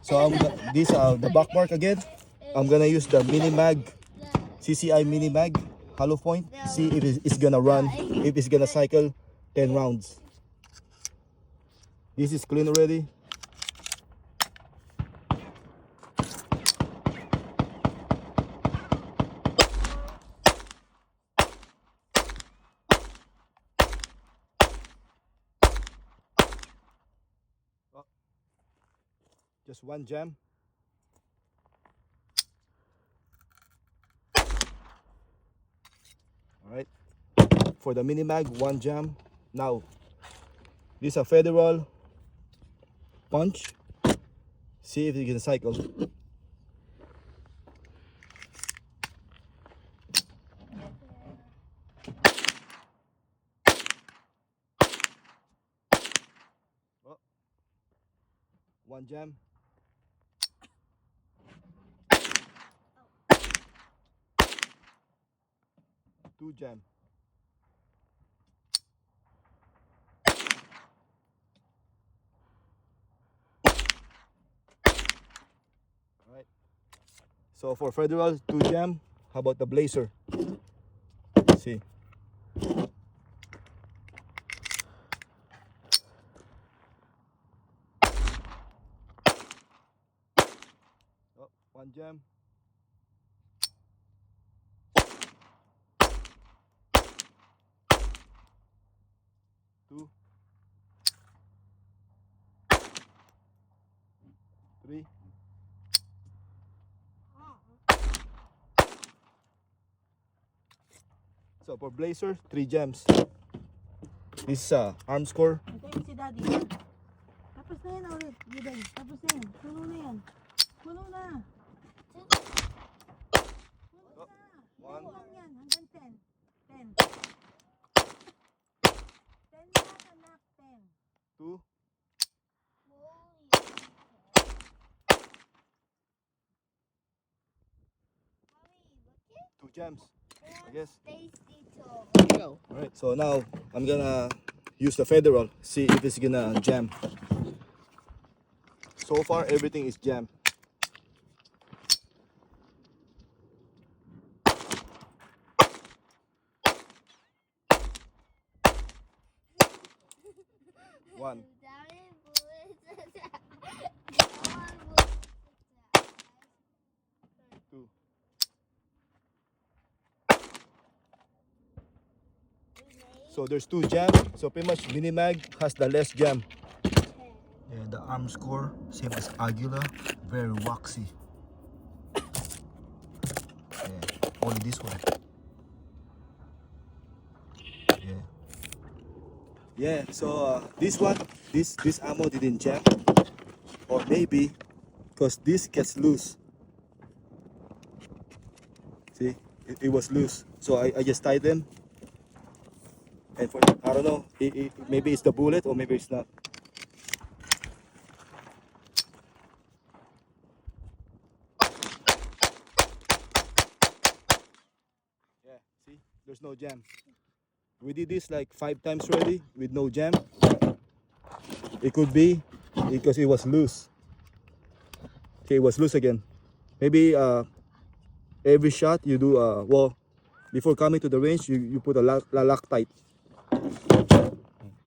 So this the Buckmark again. I'm gonna use the mini mag, CCI mini mag, hollow point. See if it's gonna run, if it's gonna cycle 10 rounds. This is clean already. Just one jam. All right. For the mini mag, one jam. Now, this is a federal punch. See if you can cycle. Oh. One jam. Two jam. Alright. So for federal, two jam. How about the blazer? See. Oh, one jam. Two. Three. So for blazer, 3 jams. This is arm score. Ito si Daddy. Tapos na yan ulit. Giday. Tapos na yan. Puno na yan. Puno na. Puno na. One. Lang yan. Hanggang 10. 10. 10 na anak. 10. Two. Two jams, I guess. Go. Alright, so now I'm gonna use the federal, see if it's gonna jam. So far everything is jam. One. Two. So there's 2 jam. So pretty much mini mag has the less jam. Yeah, the arm score same as Aguila, very waxy. Yeah, only this one. Yeah. Yeah. So this one, this ammo didn't jam, or maybe because this gets loose. See, it was loose. So I just tied them. And for, I don't know, maybe it's the bullet or maybe it's not. Yeah, see, there's no jam. We did this like 5 times already with no jam. It could be because it was loose. Okay, it was loose again. Maybe every shot you do, well, before coming to the range, you put a Loctite.